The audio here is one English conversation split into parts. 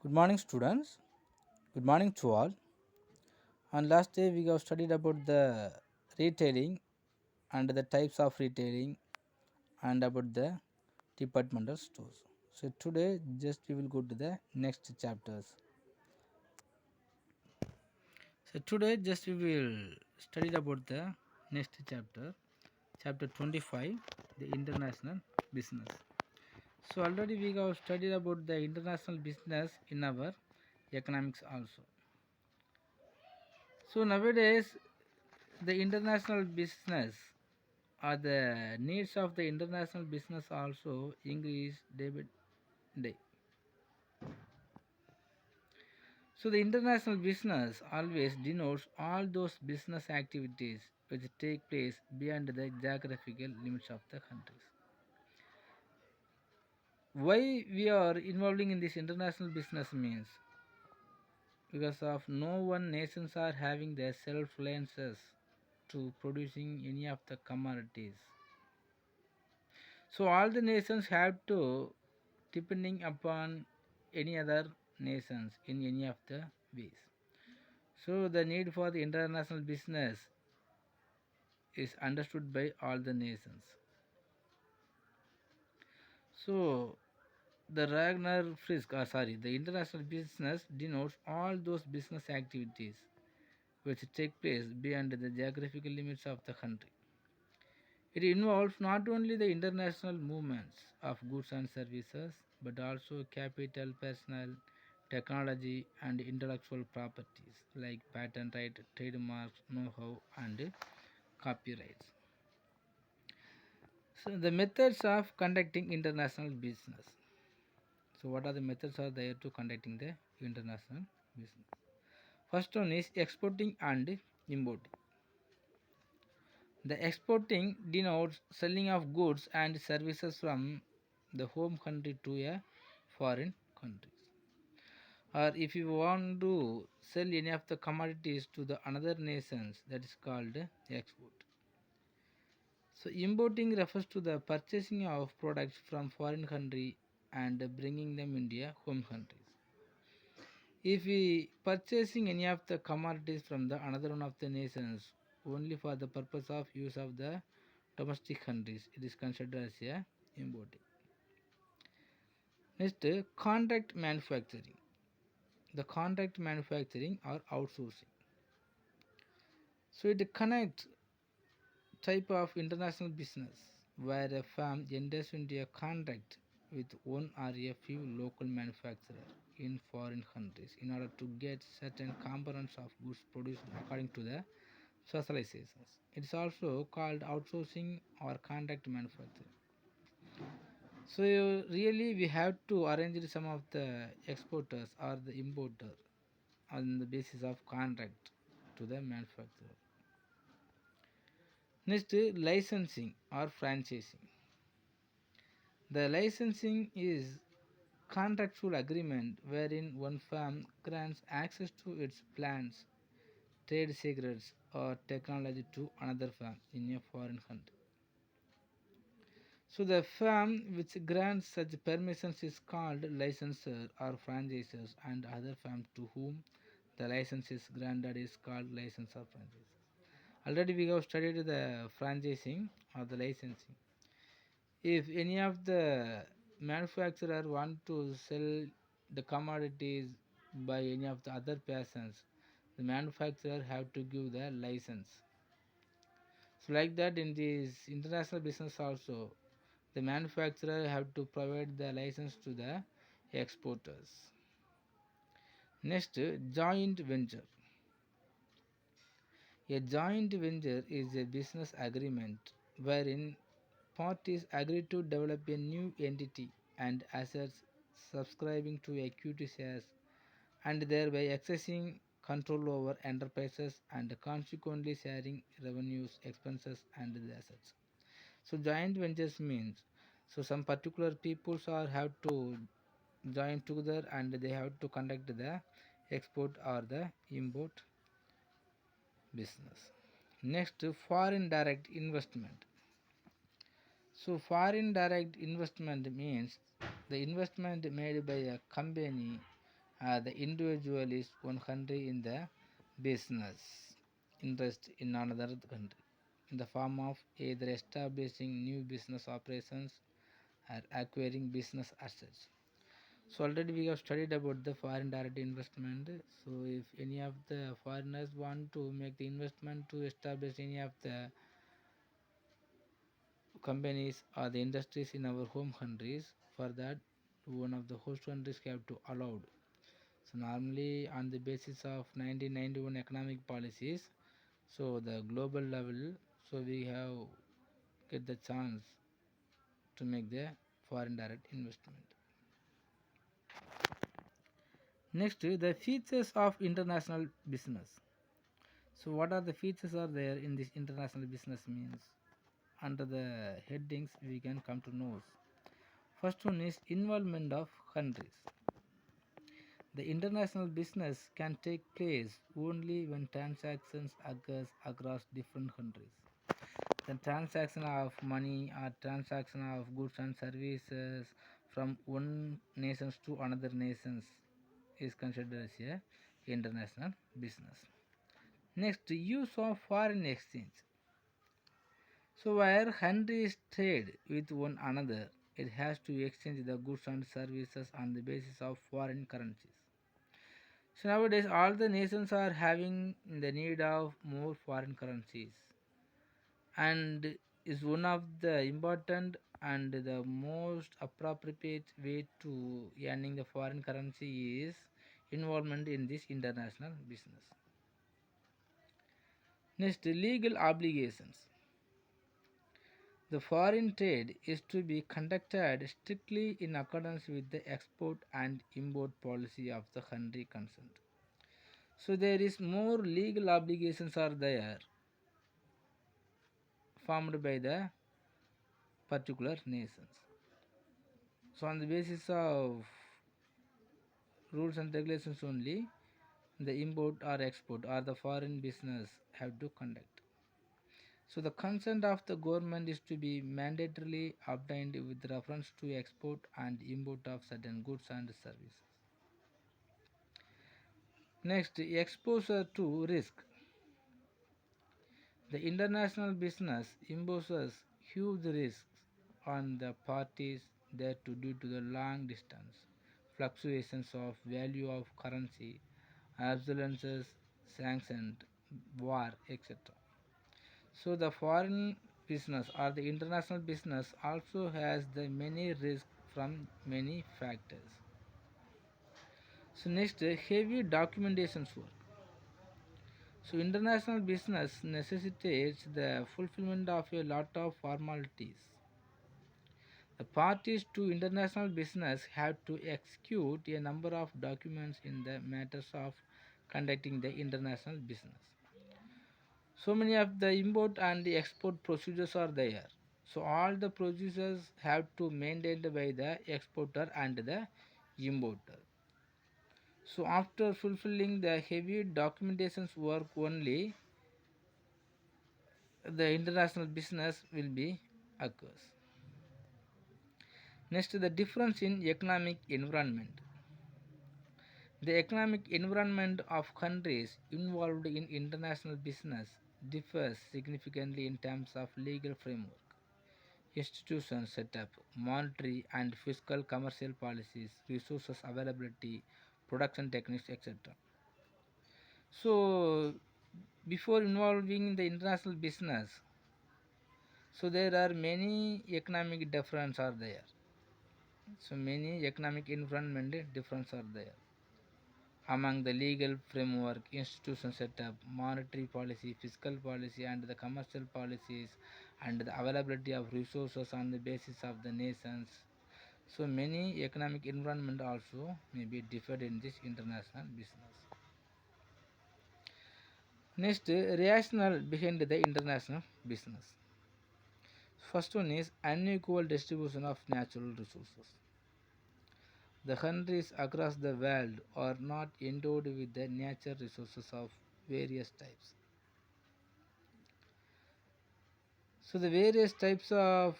Good morning, students. Good morning to all. On last day, we have studied about the retailing and the types of retailing and about the departmental stores. So today, just we will go to the next chapters. So today, just we will study about the next chapter, chapter 25, the international business. So already we have studied about the international business in our economics also. So nowadays, the international business or the needs of the international business also increase day by day. So the international business always denotes all those business activities which take place beyond the geographical limits of the countries. Why we are involving in this international business means because of no one nations are having their self-reliances to producing any of the commodities. So all the nations have to depending upon any other nations in any of the ways. So the need for the international business is understood by all the nations. So the the international business denotes all those business activities which take place beyond the geographical limits of the country. It involves not only the international movements of goods and services, but also capital, personnel, technology, and intellectual properties like patent right, trademarks, know-how, and copyrights. So, the methods of conducting international business. So, what are the methods are there to conducting the international business? First one is exporting and importing. The exporting denotes selling of goods and services from the home country to a foreign country. Or if you want to sell any of the commodities to the another nations, that is called export. So importing refers to the purchasing of products from foreign country and bringing them India home countries. If we purchasing any of the commodities from the another one of the nations only for the purpose of use of the domestic countries, it is considered as a importing. Next, contract manufacturing. The contract manufacturing or outsourcing. So it connects type of international business where a firm enters into a contract with one or a few local manufacturers in foreign countries in order to get certain components of goods produced according to the specializations. It is also called outsourcing or contract manufacturing. So really we have to arrange some of the exporters or the importer on the basis of contract to the manufacturer. Next, licensing or franchising. The licensing is contractual agreement wherein one firm grants access to its plants, trade secrets, or technology to another firm in a foreign country. So the firm which grants such permissions is called licensor or franchisor, and other firm to whom the license is granted is called license or franchise. Already we have studied the franchising or the licensing. If any of the manufacturer want to sell the commodities by any of the other persons, the manufacturer have to give the license. So like that in this international business also, the manufacturer have to provide the license to the exporters. Next, joint venture. A joint venture is a business agreement wherein parties agree to develop a new entity and assets, subscribing to equity shares and thereby accessing control over enterprises and consequently sharing revenues, expenses, and the assets. So joint ventures means so some particular peoples are have to join together and they have to conduct the export or the import business. Next, foreign direct investment. So foreign direct investment means the investment made by a company The individual is one country in the business interest in another country in the form of either establishing new business operations or acquiring business assets. So already we have studied about the foreign direct investment. So if any of the foreigners want to make the investment to establish any of the companies or the industries in our home countries, for that one of the host countries have to allow. So normally on the basis of 1991 economic policies, so the global level, so we have get the chance to make the foreign direct investment. Next, the features of international business. So what are the features are there in this international business means? Under the headings we can come to know. First one is involvement of countries. The international business can take place only when transactions occurs across different countries. The transaction of money or transaction of goods and services from one nations to another nations is considered as a international business. Next, use of foreign exchange. So where countries trade with one another, it has to exchange the goods and services on the basis of foreign currencies. So nowadays all the nations are having the need of more foreign currencies, and is one of the important and the most appropriate way to earning the foreign currency is involvement in this international business. Next, legal obligations. The foreign trade is to be conducted strictly in accordance with the export and import policy of the country concerned. So there is more legal obligations are there formed by the particular nations. So on the basis of rules and regulations only, the import or export or the foreign business have to conduct. So the consent of the government is to be mandatorily obtained with reference to export and import of certain goods and services. Next, exposure to risk. The international business imposes huge risks on the parties there to due to the long distance, fluctuations of value of currency, obsolescence, sanctions, war, etc. So the foreign business or the international business also has the many risks from many factors. So next, heavy documentation work. So international business necessitates the fulfillment of a lot of formalities. The parties to international business have to execute a number of documents in the matters of conducting the international business. So many of the import and the export procedures are there. So all the procedures have to maintained by the exporter and the importer. So after fulfilling the heavy documentations work only, the international business will be occurs. Next, the difference in economic environment. The economic environment of countries involved in international business differs significantly in terms of legal framework, institutions setup, monetary and fiscal commercial policies, resources availability, production techniques, etc. So, before involving in the international business, so there are many economic difference are there. So many economic environment difference are there among the legal framework, institution setup, monetary policy, fiscal policy, and the commercial policies, and the availability of resources on the basis of the nations. So many economic environment also may be differed in this international business. Next, rationale behind the international business. First one is unequal distribution of natural resources. The countries across the world are not endowed with the natural resources of various types. So the various types of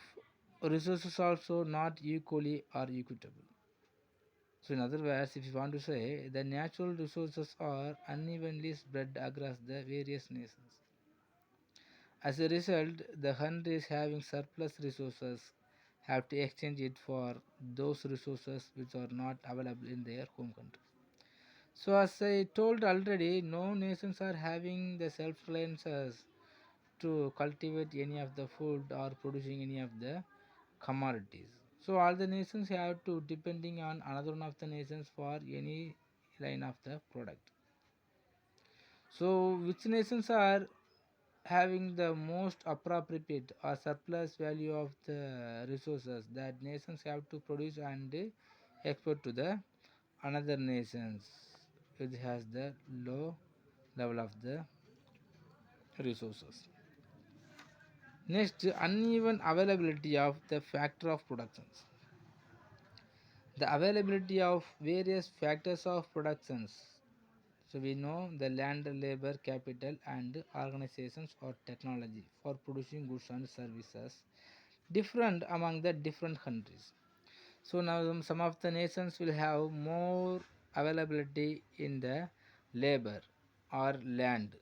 resources also not equally or equitable. So, in other words, if you want to say, the natural resources are unevenly spread across the various nations. As a result, the countries having surplus resources have to exchange it for those resources which are not available in their home country. So, as I told already, no nations are having the self reliance to cultivate any of the food or producing any of the commodities. So, all the nations have to depending on another one of the nations for any line of the product. So, which nations are having the most appropriate or surplus value of the resources that nations have to produce and export to the another nations which has the low level of the resources. Next, uneven availability of the factor of productions. The availability of various factors of productions. So we know the land, labor, capital, and organizations or technology for producing goods and services different among the different countries. So now some of the nations will have more availability in the labor or land,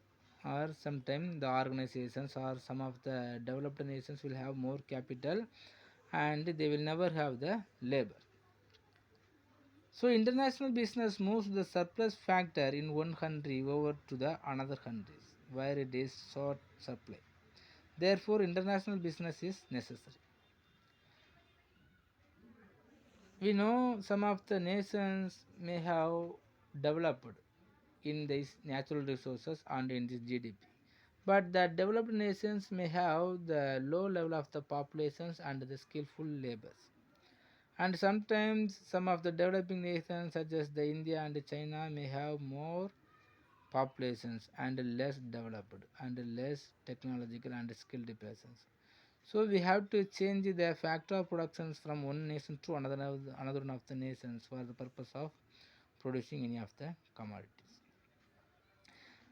or sometimes the organizations or some of the developed nations will have more capital and they will never have the labor. So international business moves the surplus factor in one country over to the another countries where it is short supply. Therefore, international business is necessary. We know some of the nations may have developed in these natural resources and in this GDP. But the developed nations may have the low level of the populations and the skillful labors. And sometimes some of the developing nations such as the India and China may have more populations and less developed and less technological and skilled persons. So we have to change the factor of productions from one nation to another one of the nations for the purpose of producing any of the commodities.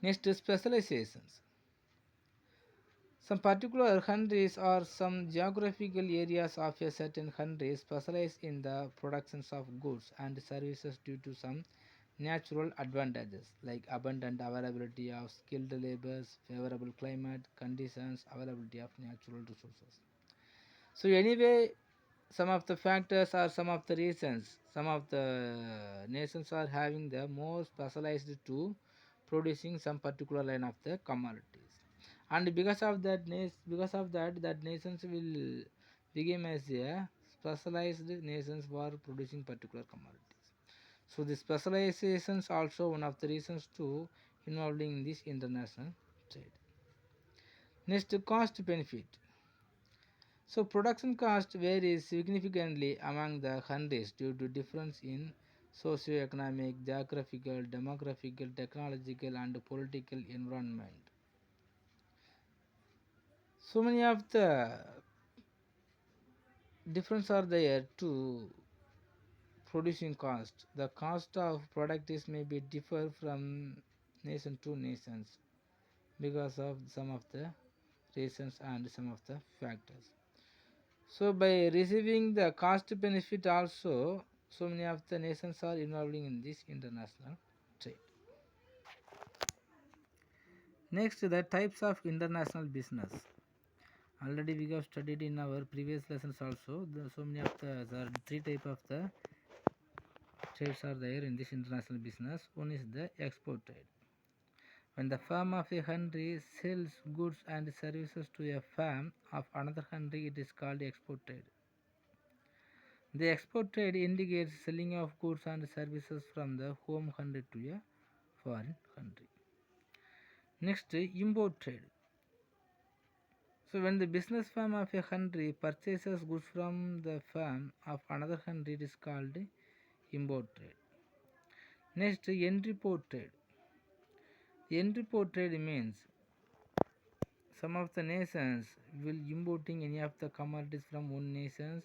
Next, specializations. Some particular countries or some geographical areas of a certain country specialize in the productions of goods and services due to some natural advantages like abundant availability of skilled laborers, favorable climate conditions, availability of natural resources. So anyway, some of the factors or some of the reasons, some of the nations are having the more specialized to producing some particular line of the commodities, and because of that, that nations will become as a specialized nations for producing particular commodities. So the specializations also one of the reasons to involving in this international trade. Next, cost benefit. So production cost varies significantly among the countries due to difference in socio-economic, geographical, demographical, technological and political environment. So many of the difference are there to producing cost. The cost of product is maybe differ from nation to nations because of some of the reasons and some of the factors. So by receiving the cost benefit also, so many of the nations are involving in this international trade. Next, the types of international business. Already we have studied in our previous lessons also. So many of the there are three type of the trades are there in this international business. One is the export trade. When the firm of a country sells goods and services to a firm of another country, it is called export trade. The export trade indicates selling of goods and services from the home country to a foreign country. Next, import trade. So, when the business firm of a country purchases goods from the firm of another country, it is called import trade. Next, entry port trade. Entry port trade means some of the nations will importing any of the commodities from one nations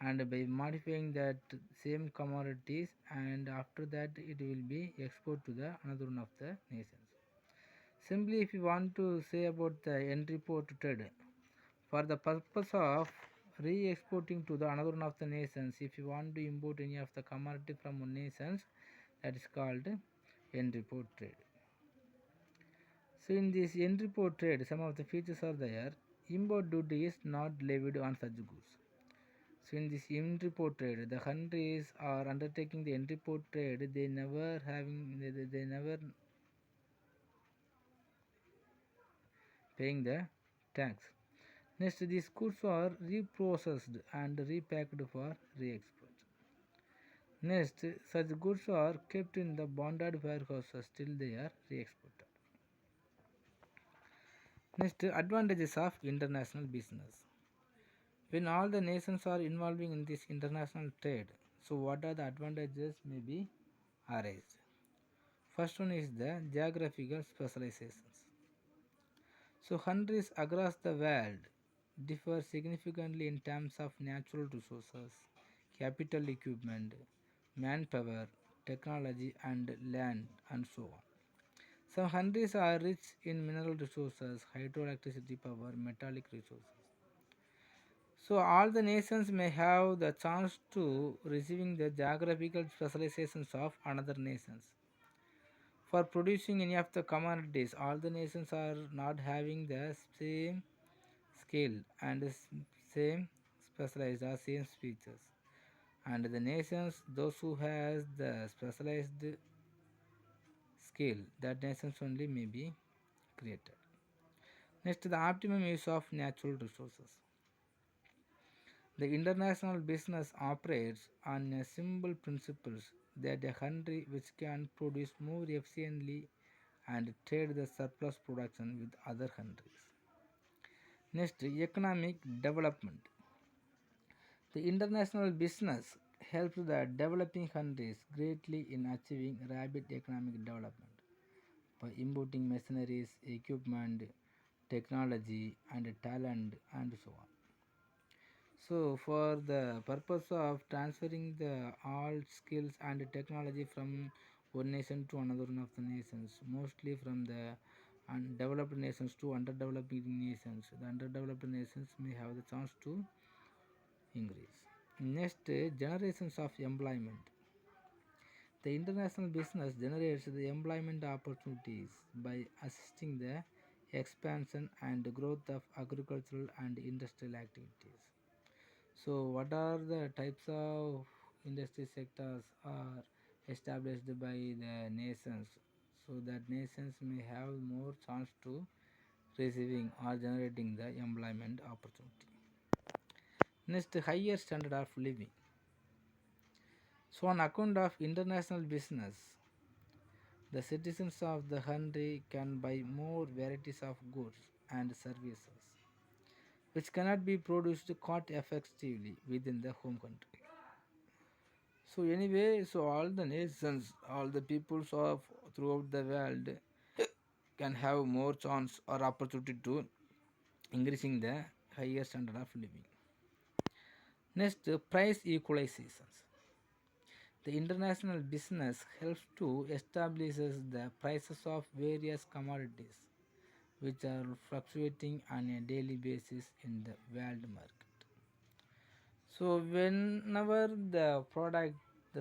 and by modifying that same commodities, and after that it will be export to the another one of the nations. Simply if you want to say about the entry port trade, for the purpose of re-exporting to the another one of the nations. If you want to import any of the commodity from one nations, that is called end-report trade. So in this end-report trade, some of the features are there. Import duty is not levied on such goods. So in this end-report trade, the countries are undertaking the end-report trade. They never paying the tax. Next, these goods are reprocessed and repacked for re-export. Next, such goods are kept in the bonded warehouses till they are re-exported. Next, advantages of international business. When all the nations are involving in this international trade, so what are the advantages may be arise? First one is the geographical specializations. So countries across the world differ significantly in terms of natural resources, capital equipment, manpower, technology and land and so on. Some countries are rich in mineral resources, hydroelectricity power, metallic resources. So all the nations may have the chance to receiving the geographical specializations of another nations. For producing any of the commodities, all the nations are not having the same skill and same specialized or same features. And the nations, those who has the specialized skill, that nations only may be created. Next, the optimum use of natural resources. The international business operates on a simple principles that a country which can produce more efficiently and trade the surplus production with other countries. Next, economic development. The international business helps the developing countries greatly in achieving rapid economic development by importing machineries, equipment, technology, and talent, and so on. So, for the purpose of transferring the all skills and technology from one nation to another one of the nations, mostly from the undeveloped nations to underdeveloped nations, the underdeveloped nations may have the chance to increase. Next, generations of employment. The international business generates the employment opportunities by assisting the expansion and growth of agricultural and industrial activities. So, what are the types of industry sectors are established by the nations so that nations may have more chance to receiving or generating the employment opportunity. Next, higher standard of living. So, on account of international business, the citizens of the country can buy more varieties of goods and services which cannot be produced cost effectively within the home country. So anyway, so all the nations, all the peoples of throughout the world can have more chance or opportunity to increasing the higher standard of living. Next, price equalizations. The international business helps to establishes the prices of various commodities which are fluctuating on a daily basis in the world market. So whenever the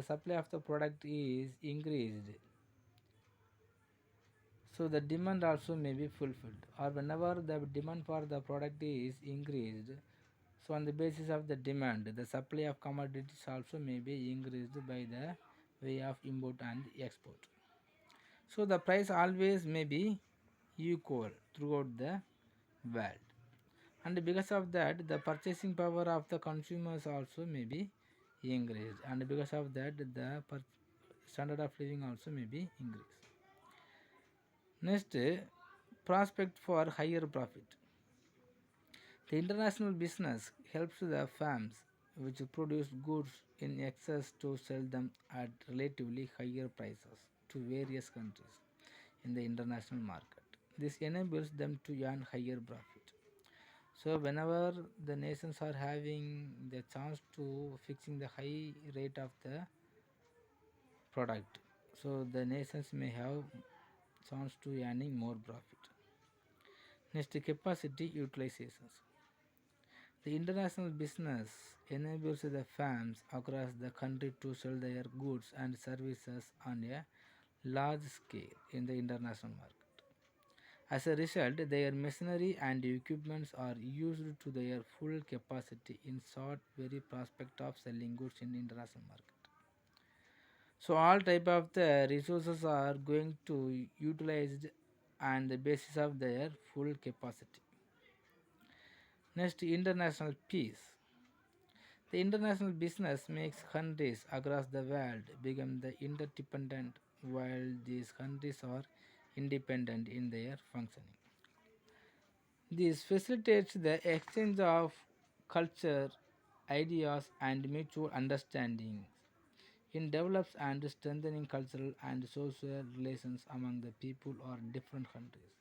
supply of the product is increased, so the demand also may be fulfilled, or whenever the demand for the product is increased, so on the basis of the demand, the supply of commodities also may be increased by the way of import and export. So the price always may be equal throughout the world. And because of that, the purchasing power of the consumers also may be increased. And because of that, the standard of living also may be increased. Next, prospect for higher profit. The international business helps the firms which produce goods in excess to sell them at relatively higher prices to various countries in the international market. This enables them to earn higher profit. So whenever the nations are having the chance to fixing the high rate of the product, so the nations may have chance to earning more profit. Next, capacity utilizations. The international business enables the firms across the country to sell their goods and services on a large scale in the international market. As a result, their machinery and equipments are used to their full capacity in short very prospect of selling goods in international market. So all type of the resources are going to utilized on the basis of their full capacity. Next, international peace. The international business makes countries across the world become the interdependent while these countries are independent in their functioning. This facilitates the exchange of culture, ideas, and mutual understanding. It develops and strengthening cultural and social relations among the people or different countries.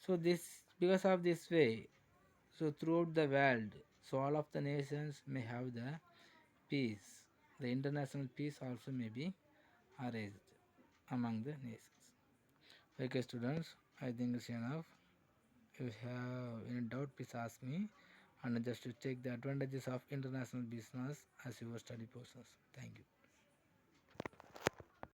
So this because of this way, so throughout the world, so all of the nations may have the peace. The international peace also may be arranged among the nations. Okay, students, I think it's enough. If you have any doubt, please ask me, and just to take the advantages of international business as your study process. Thank you.